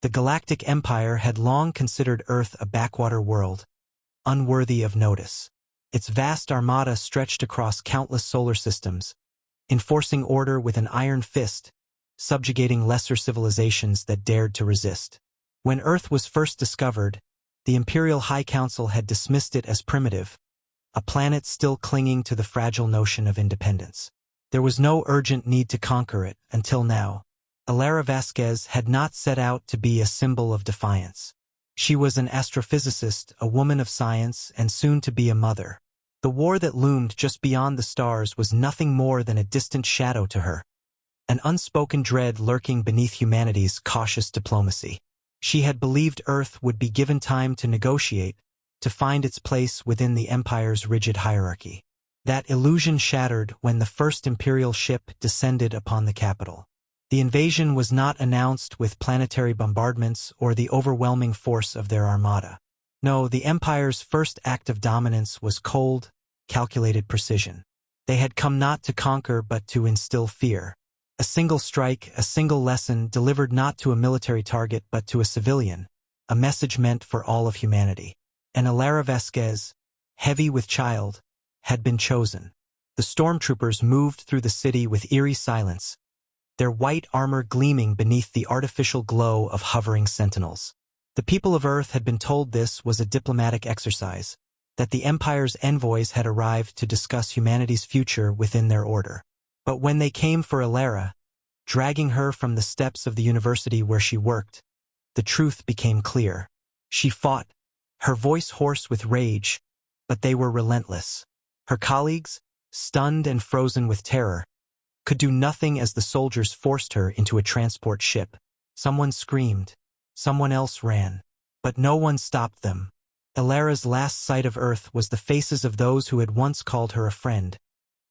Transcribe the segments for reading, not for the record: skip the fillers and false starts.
The Galactic Empire had long considered Earth a backwater world, unworthy of notice. Its vast armada stretched across countless solar systems, enforcing order with an iron fist, subjugating lesser civilizations that dared to resist. When Earth was first discovered, the Imperial High Council had dismissed it as primitive, a planet still clinging to the fragile notion of independence. There was no urgent need to conquer it until now. Alara Vasquez had not set out to be a symbol of defiance. She was an astrophysicist, a woman of science, and soon to be a mother. The war that loomed just beyond the stars was nothing more than a distant shadow to her, an unspoken dread lurking beneath humanity's cautious diplomacy. She had believed Earth would be given time to negotiate, to find its place within the Empire's rigid hierarchy. That illusion shattered when the first Imperial ship descended upon the capital. The invasion was not announced with planetary bombardments or the overwhelming force of their armada. No, the Empire's first act of dominance was cold, calculated precision. They had come not to conquer but to instill fear. A single strike, a single lesson delivered not to a military target but to a civilian, a message meant for all of humanity. And Alara Vasquez, heavy with child, had been chosen. The stormtroopers moved through the city with eerie silence, their white armor gleaming beneath the artificial glow of hovering sentinels. The people of Earth had been told this was a diplomatic exercise, that the Empire's envoys had arrived to discuss humanity's future within their order. But when they came for Alara, dragging her from the steps of the university where she worked, the truth became clear. She fought, her voice hoarse with rage, but they were relentless. Her colleagues, stunned and frozen with terror, could do nothing as the soldiers forced her into a transport ship. Someone screamed, someone else ran, but no one stopped them. Alara's last sight of Earth was the faces of those who had once called her a friend,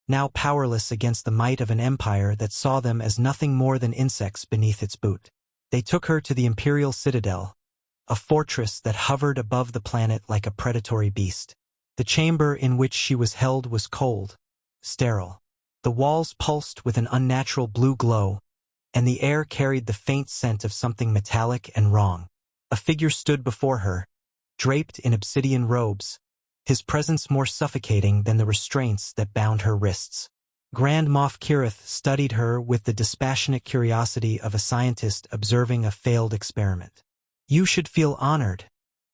now powerless against the might of an empire that saw them as nothing more than insects beneath its boot. They took her to the Imperial Citadel, a fortress that hovered above the planet like a predatory beast. The chamber in which she was held was cold, sterile. The walls pulsed with an unnatural blue glow, and the air carried the faint scent of something metallic and wrong. A figure stood before her, draped in obsidian robes, his presence more suffocating than the restraints that bound her wrists. Grand Moff Kirith studied her with the dispassionate curiosity of a scientist observing a failed experiment. "You should feel honored,"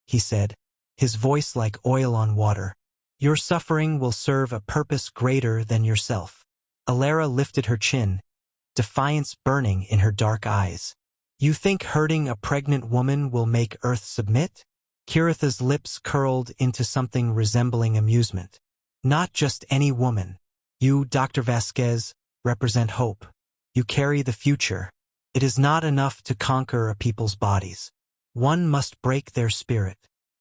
he said, his voice like oil on water. "Your suffering will serve a purpose greater than yourself." Alara lifted her chin, defiance burning in her dark eyes. "You think hurting a pregnant woman will make Earth submit?" Kiritha's lips curled into something resembling amusement. "Not just any woman. You, Dr. Vasquez, represent hope. You carry the future. It is not enough to conquer a people's bodies. One must break their spirit."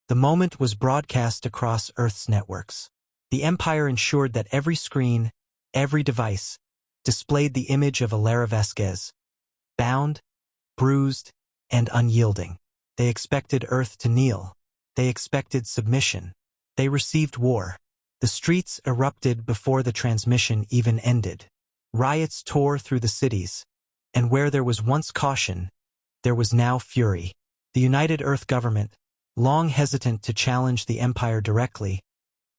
The moment was broadcast across Earth's networks. The Empire ensured that every screen, every device, displayed the image of Alara Vasquez, bound, bruised, and unyielding. They expected Earth to kneel. They expected submission. They received war. The streets erupted before the transmission even ended. Riots tore through the cities, and where there was once caution, there was now fury. The United Earth government, long hesitant to challenge the Empire directly,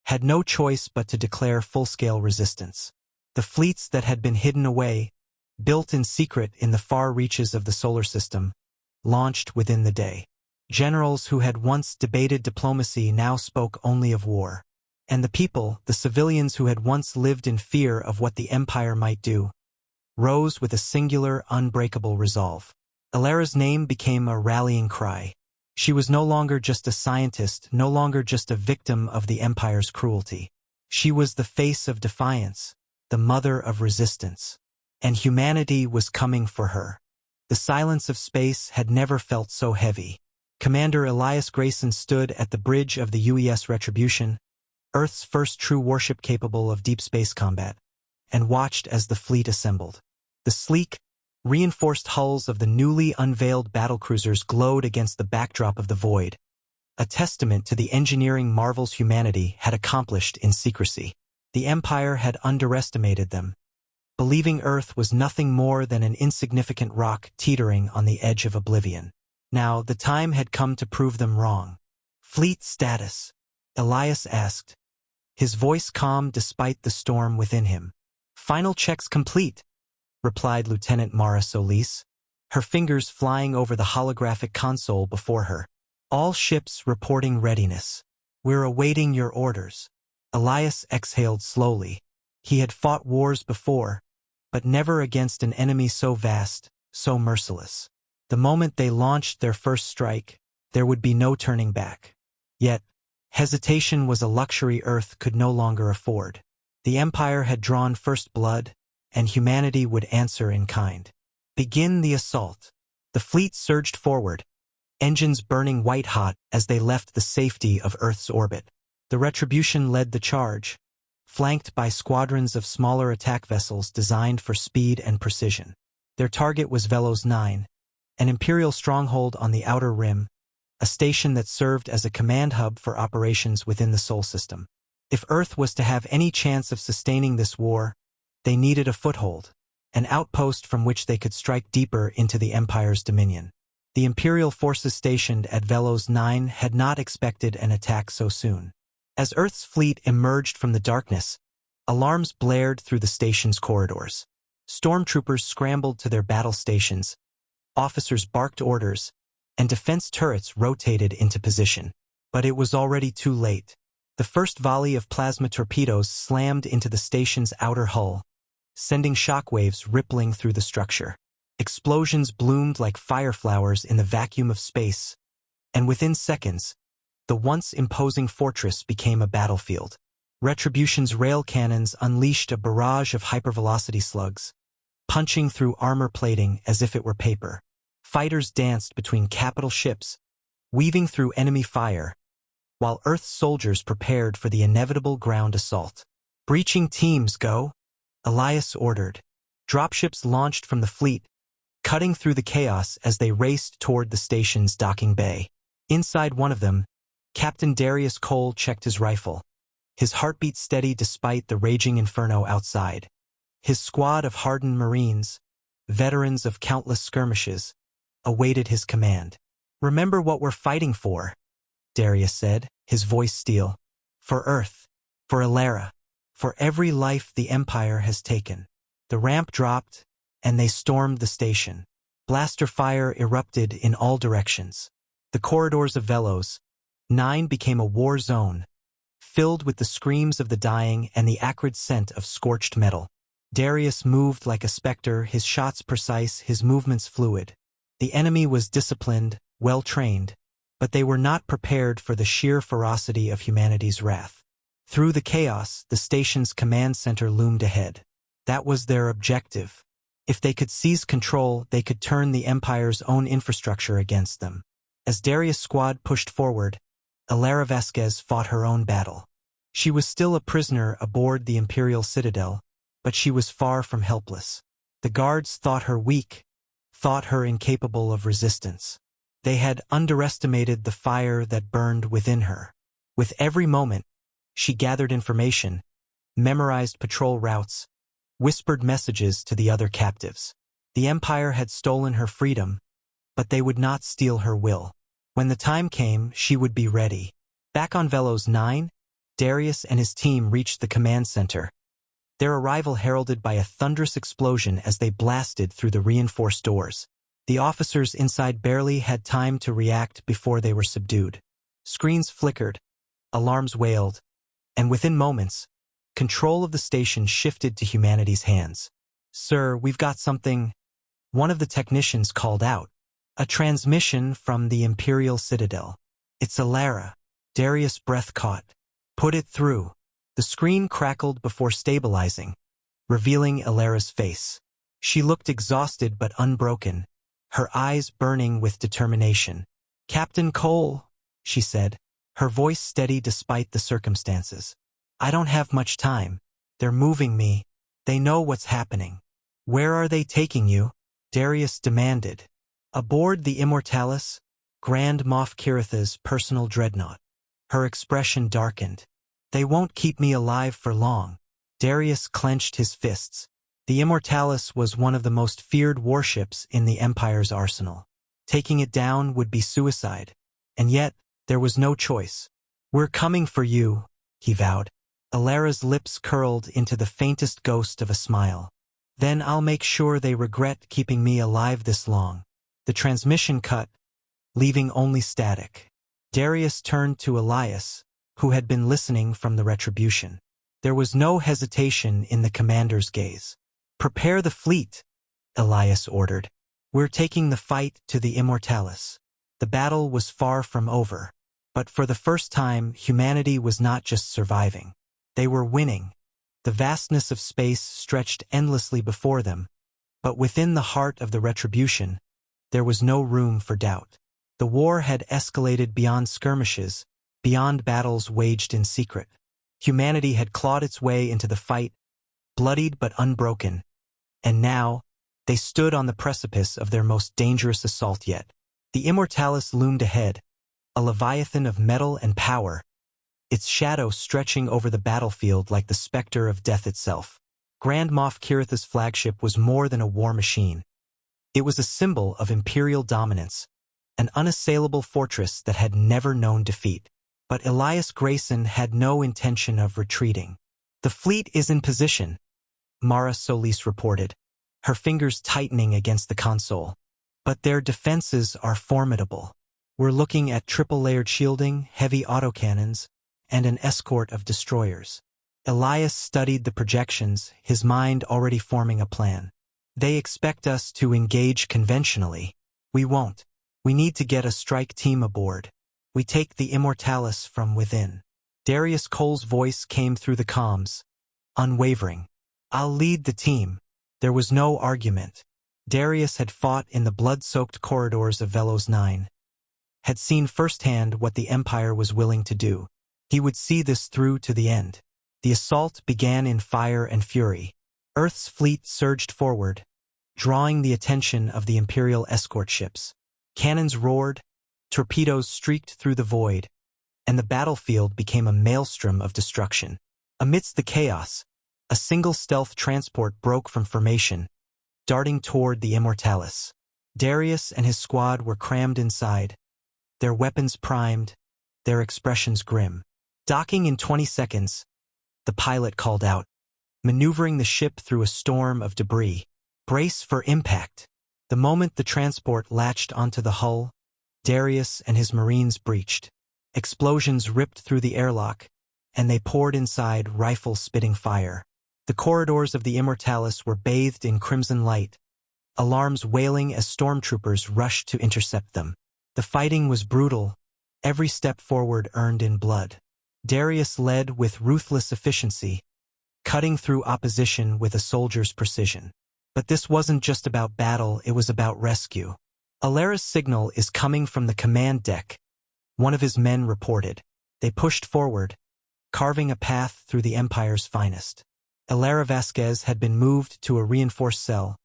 had no choice but to declare full-scale resistance. The fleets that had been hidden away, built in secret in the far reaches of the solar system, launched within the day. Generals who had once debated diplomacy now spoke only of war. And the people, the civilians who had once lived in fear of what the Empire might do, rose with a singular, unbreakable resolve. Alara's name became a rallying cry. She was no longer just a scientist, no longer just a victim of the Empire's cruelty. She was the face of defiance, the mother of resistance. And humanity was coming for her. The silence of space had never felt so heavy. Commander Elias Grayson stood at the bridge of the UES Retribution, Earth's first true warship capable of deep space combat, and watched as the fleet assembled. The sleek, reinforced hulls of the newly unveiled battlecruisers glowed against the backdrop of the void, a testament to the engineering marvels humanity had accomplished in secrecy. The Empire had underestimated them, believing Earth was nothing more than an insignificant rock teetering on the edge of oblivion. Now, the time had come to prove them wrong. "Fleet status?" Elias asked, his voice calm despite the storm within him. "Final checks complete," replied Lieutenant Mara Solis, her fingers flying over the holographic console before her. "All ships reporting readiness. We're awaiting your orders." Elias exhaled slowly. He had fought wars before, but never against an enemy so vast, so merciless. The moment they launched their first strike, there would be no turning back. Yet, hesitation was a luxury Earth could no longer afford. The Empire had drawn first blood, and humanity would answer in kind. "Begin the assault." The fleet surged forward, engines burning white-hot as they left the safety of Earth's orbit. The Retribution led the charge, flanked by squadrons of smaller attack vessels designed for speed and precision. Their target was Velos 9, an Imperial stronghold on the Outer Rim, a station that served as a command hub for operations within the Sol system. If Earth was to have any chance of sustaining this war, they needed a foothold, an outpost from which they could strike deeper into the Empire's dominion. The Imperial forces stationed at Velos 9 had not expected an attack so soon. As Earth's fleet emerged from the darkness, alarms blared through the station's corridors. Stormtroopers scrambled to their battle stations, officers barked orders, and defense turrets rotated into position. But it was already too late. The first volley of plasma torpedoes slammed into the station's outer hull, sending shockwaves rippling through the structure. Explosions bloomed like fireflowers in the vacuum of space, and within seconds, the once imposing fortress became a battlefield. Retribution's rail cannons unleashed a barrage of hypervelocity slugs, punching through armor plating as if it were paper. Fighters danced between capital ships, weaving through enemy fire, while Earth's soldiers prepared for the inevitable ground assault. "Breaching teams, go," Elias ordered. Dropships launched from the fleet, cutting through the chaos as they raced toward the station's docking bay. Inside one of them, Captain Darius Cole checked his rifle, his heartbeat steady despite the raging inferno outside. His squad of hardened Marines, veterans of countless skirmishes, awaited his command. "Remember what we're fighting for," Darius said, his voice steel. "For Earth, for Alara, for every life the Empire has taken." The ramp dropped, and they stormed the station. Blaster fire erupted in all directions. The corridors of Velos 9 became a war zone, filled with the screams of the dying and the acrid scent of scorched metal. Darius moved like a specter, his shots precise, his movements fluid. The enemy was disciplined, well-trained, but they were not prepared for the sheer ferocity of humanity's wrath. Through the chaos, the station's command center loomed ahead. That was their objective. If they could seize control, they could turn the Empire's own infrastructure against them. As Darius' squad pushed forward, Alara Vasquez fought her own battle. She was still a prisoner aboard the Imperial Citadel, but she was far from helpless. The guards thought her weak, thought her incapable of resistance. They had underestimated the fire that burned within her. With every moment, she gathered information, memorized patrol routes, whispered messages to the other captives. The Empire had stolen her freedom, but they would not steal her will. When the time came, she would be ready. Back on Velos 9, Darius and his team reached the command center, their arrival heralded by a thunderous explosion as they blasted through the reinforced doors. The officers inside barely had time to react before they were subdued. Screens flickered, alarms wailed, and within moments, control of the station shifted to humanity's hands. "Sir, we've got something," one of the technicians called out. "A transmission from the Imperial Citadel. It's Alara." Darius' breath caught. "Put it through." The screen crackled before stabilizing, revealing Alara's face. She looked exhausted but unbroken, her eyes burning with determination. "Captain Cole," she said, her voice steady despite the circumstances. "I don't have much time. They're moving me. They know what's happening." "Where are they taking you?" Darius demanded. "Aboard the Immortalis, Grand Moff Kiritha's personal dreadnought." Her expression darkened. "They won't keep me alive for long." Darius clenched his fists. The Immortalis was one of the most feared warships in the Empire's arsenal. Taking it down would be suicide. And yet, there was no choice. "We're coming for you," he vowed. Alara's lips curled into the faintest ghost of a smile. "Then I'll make sure they regret keeping me alive this long." The transmission cut, leaving only static. Darius turned to Elias, who had been listening from the retribution. There was no hesitation in the commander's gaze. "Prepare the fleet," Elias ordered. "We're taking the fight to the Immortalis." The battle was far from over. But for the first time, humanity was not just surviving. They were winning. The vastness of space stretched endlessly before them, but within the heart of the retribution, there was no room for doubt. The war had escalated beyond skirmishes, beyond battles waged in secret. Humanity had clawed its way into the fight, bloodied but unbroken, and now, they stood on the precipice of their most dangerous assault yet. The Immortalis loomed ahead, a leviathan of metal and power, its shadow stretching over the battlefield like the specter of death itself. Grand Moff Kiritha's flagship was more than a war machine. It was a symbol of imperial dominance, an unassailable fortress that had never known defeat. But Elias Grayson had no intention of retreating. "The fleet is in position," Mara Solis reported, her fingers tightening against the console. "But their defenses are formidable. We're looking at triple-layered shielding, heavy autocannons, and an escort of destroyers." Elias studied the projections, his mind already forming a plan. "They expect us to engage conventionally. We won't. We need to get a strike team aboard. We take the Immortalis from within." Darius Cole's voice came through the comms, unwavering. "I'll lead the team." There was no argument. Darius had fought in the blood-soaked corridors of Velos 9, had seen firsthand what the Empire was willing to do. He would see this through to the end. The assault began in fire and fury. Earth's fleet surged forward, drawing the attention of the Imperial escort ships. Cannons roared, torpedoes streaked through the void, and the battlefield became a maelstrom of destruction. Amidst the chaos, a single stealth transport broke from formation, darting toward the Immortalis. Darius and his squad were crammed inside, their weapons primed, their expressions grim. Docking in 20 seconds, the pilot called out, maneuvering the ship through a storm of debris. "Brace for impact." The moment the transport latched onto the hull, Darius and his Marines breached. Explosions ripped through the airlock, and they poured inside, rifles spitting fire. The corridors of the Immortalis were bathed in crimson light, alarms wailing as stormtroopers rushed to intercept them. The fighting was brutal, every step forward earned in blood. Darius led with ruthless efficiency, cutting through opposition with a soldier's precision. But this wasn't just about battle, it was about rescue. "Alara's signal is coming from the command deck," one of his men reported. They pushed forward, carving a path through the Empire's finest. Alara Vasquez had been moved to a reinforced cell,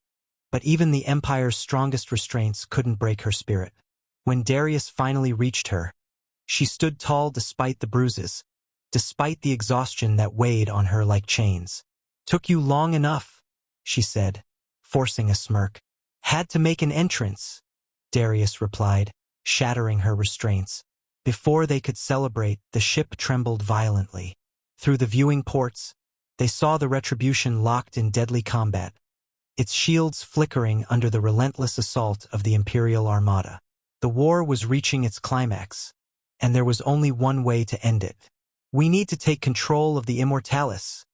but even the Empire's strongest restraints couldn't break her spirit. When Darius finally reached her, she stood tall despite the bruises, despite the exhaustion that weighed on her like chains. "Took you long enough," she said, forcing a smirk. "Had to make an entrance," Darius replied, shattering her restraints. Before they could celebrate, the ship trembled violently. Through the viewing ports, they saw the Retribution locked in deadly combat, its shields flickering under the relentless assault of the Imperial Armada. The war was reaching its climax, and there was only one way to end it. "We need to take control of the Immortalis,"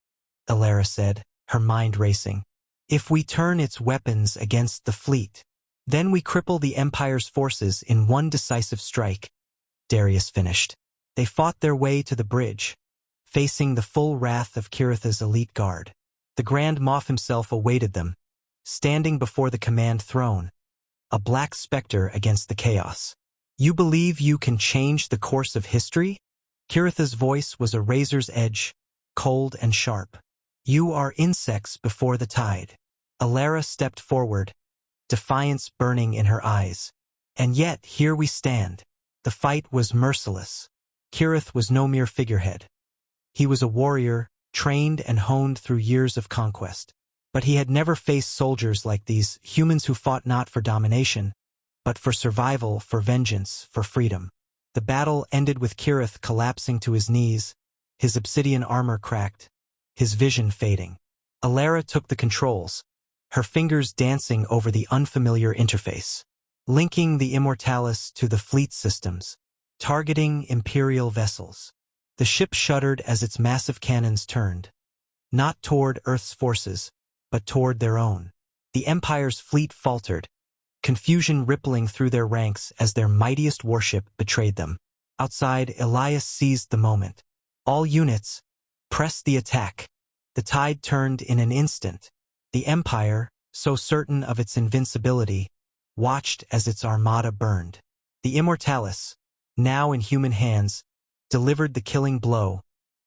Alara said, her mind racing. "If we turn its weapons against the fleet, then we cripple the Empire's forces in one decisive strike," Darius finished. They fought their way to the bridge, facing the full wrath of Kiritha's elite guard. The Grand Moff himself awaited them, standing before the command throne, a black specter against the chaos. "You believe you can change the course of history?" Kiritha's voice was a razor's edge, cold and sharp. "You are insects before the tide." Alara stepped forward, defiance burning in her eyes. "And yet, here we stand." The fight was merciless. Kirith was no mere figurehead. He was a warrior, trained and honed through years of conquest. But he had never faced soldiers like these, humans who fought not for domination, but for survival, for vengeance, for freedom. The battle ended with Kirith collapsing to his knees, his obsidian armor cracked, his vision fading. Alara took the controls, her fingers dancing over the unfamiliar interface, linking the Immortalis to the fleet systems, targeting Imperial vessels. The ship shuddered as its massive cannons turned, not toward Earth's forces, but toward their own. The Empire's fleet faltered, confusion rippling through their ranks as their mightiest warship betrayed them. Outside, Elias seized the moment. All units, press the attack. The tide turned in an instant. The Empire, so certain of its invincibility, watched as its armada burned. The Immortalis, now in human hands, delivered the killing blow,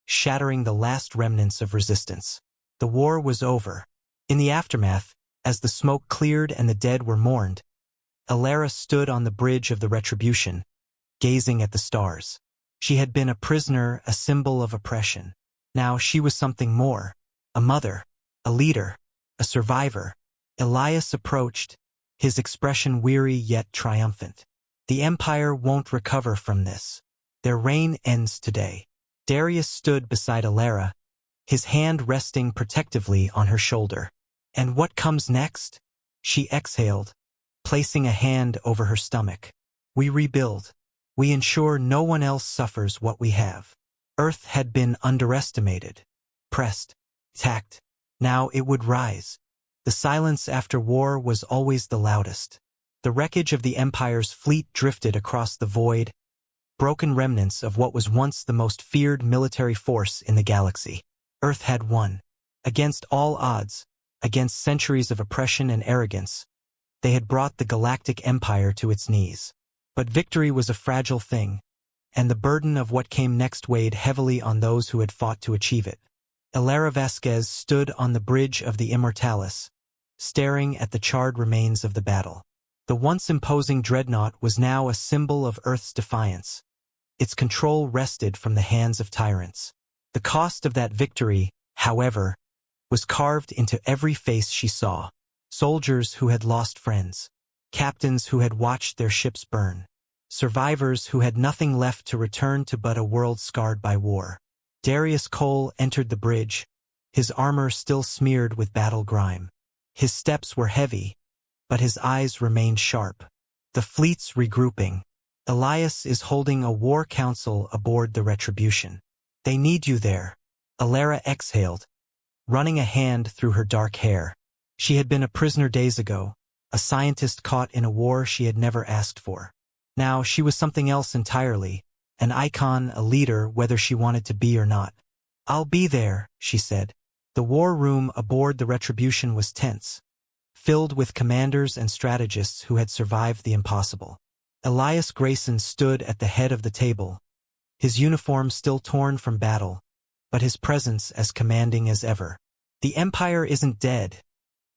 shattering the last remnants of resistance. The war was over. In the aftermath, as the smoke cleared and the dead were mourned, Alara stood on the bridge of the Retribution, gazing at the stars. She had been a prisoner, a symbol of oppression. Now she was something more, a mother, a leader, a survivor. Elias approached, his expression weary yet triumphant. The Empire won't recover from this. Their reign ends today. Darius stood beside Alara, his hand resting protectively on her shoulder. And what comes next? She exhaled, placing a hand over her stomach. We rebuild. We ensure no one else suffers what we have. Earth had been underestimated, pressed, attacked. Now it would rise. The silence after war was always the loudest. The wreckage of the Empire's fleet drifted across the void, broken remnants of what was once the most feared military force in the galaxy. Earth had won. Against all odds, against centuries of oppression and arrogance, they had brought the Galactic Empire to its knees. But victory was a fragile thing, and the burden of what came next weighed heavily on those who had fought to achieve it. Alara Vasquez stood on the bridge of the Immortalis, staring at the charred remains of the battle. The once imposing dreadnought was now a symbol of Earth's defiance. Its control wrested from the hands of tyrants. The cost of that victory, however, was carved into every face she saw. Soldiers who had lost friends, captains who had watched their ships burn, survivors who had nothing left to return to but a world scarred by war. Darius Cole entered the bridge, his armor still smeared with battle grime. His steps were heavy, but his eyes remained sharp. The fleet's regrouping. Elias is holding a war council aboard the Retribution. They need you there. Alara exhaled, running a hand through her dark hair. She had been a prisoner days ago, a scientist caught in a war she had never asked for. Now she was something else entirely, an icon, a leader, whether she wanted to be or not. I'll be there, she said. The war room aboard the Retribution was tense, filled with commanders and strategists who had survived the impossible. Elias Grayson stood at the head of the table, his uniform still torn from battle, but his presence as commanding as ever. The Empire isn't dead,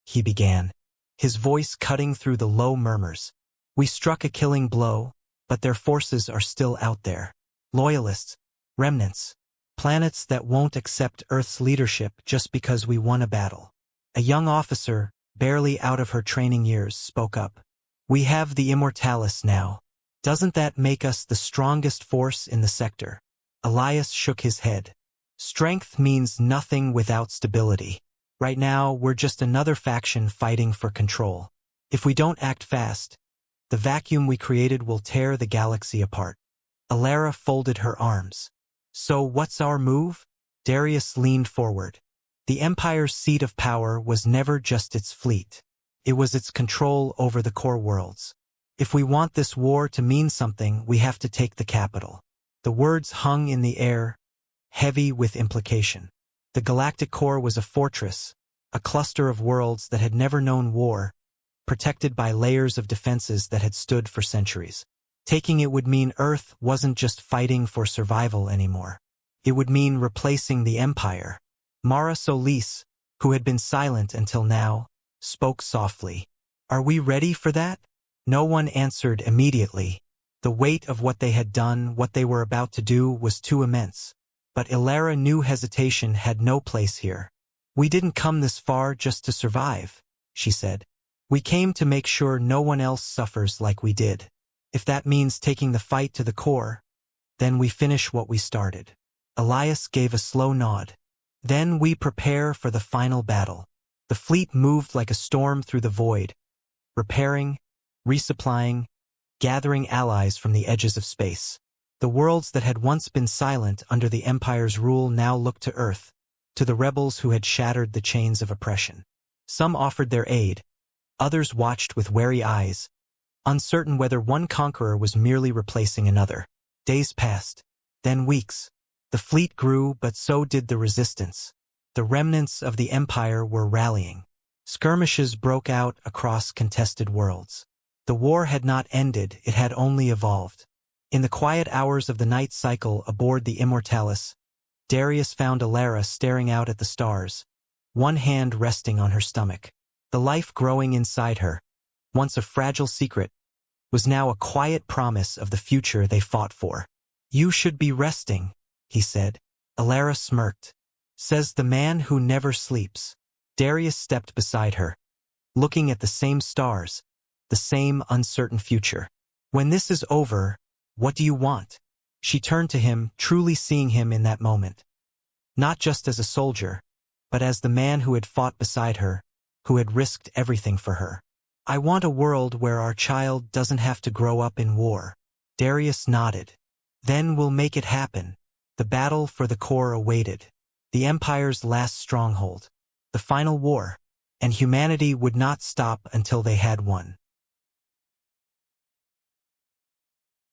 he began, his voice cutting through the low murmurs. We struck a killing blow, but their forces are still out there. Loyalists, remnants, planets that won't accept Earth's leadership just because we won a battle. A young officer, barely out of her training years, spoke up. We have the Immortalis now. Doesn't that make us the strongest force in the sector? Elias shook his head. Strength means nothing without stability. Right now, we're just another faction fighting for control. If we don't act fast, the vacuum we created will tear the galaxy apart. Alara folded her arms. So what's our move? Darius leaned forward. The Empire's seat of power was never just its fleet. It was its control over the core worlds. If we want this war to mean something, we have to take the capital. The words hung in the air, heavy with implication. The galactic core was a fortress, a cluster of worlds that had never known war, protected by layers of defenses that had stood for centuries. Taking it would mean Earth wasn't just fighting for survival anymore. It would mean replacing the Empire. Mara Solis, who had been silent until now, spoke softly. Are we ready for that? No one answered immediately. The weight of what they had done, what they were about to do, was too immense. But Alara knew hesitation had no place here. We didn't come this far just to survive, she said. We came to make sure no one else suffers like we did. If that means taking the fight to the core, then we finish what we started." Elias gave a slow nod. "Then we prepare for the final battle." The fleet moved like a storm through the void, repairing, resupplying, gathering allies from the edges of space. The worlds that had once been silent under the Empire's rule now looked to Earth, to the rebels who had shattered the chains of oppression. Some offered their aid, others watched with wary eyes, uncertain whether one conqueror was merely replacing another. Days passed, then weeks. The fleet grew, but so did the resistance. The remnants of the Empire were rallying. Skirmishes broke out across contested worlds. The war had not ended, it had only evolved. In the quiet hours of the night cycle aboard the Immortalis, Darius found Alara staring out at the stars, one hand resting on her stomach. The life growing inside her, once a fragile secret, was now a quiet promise of the future they fought for. "You should be resting," he said. Alara smirked. "Says the man who never sleeps." Darius stepped beside her, looking at the same stars, the same uncertain future. "When this is over, what do you want?" She turned to him, truly seeing him in that moment. Not just as a soldier, but as the man who had fought beside her, who had risked everything for her. "I want a world where our child doesn't have to grow up in war." Darius nodded. "Then we'll make it happen." The battle for the core awaited. The Empire's last stronghold. The final war. And humanity would not stop until they had won.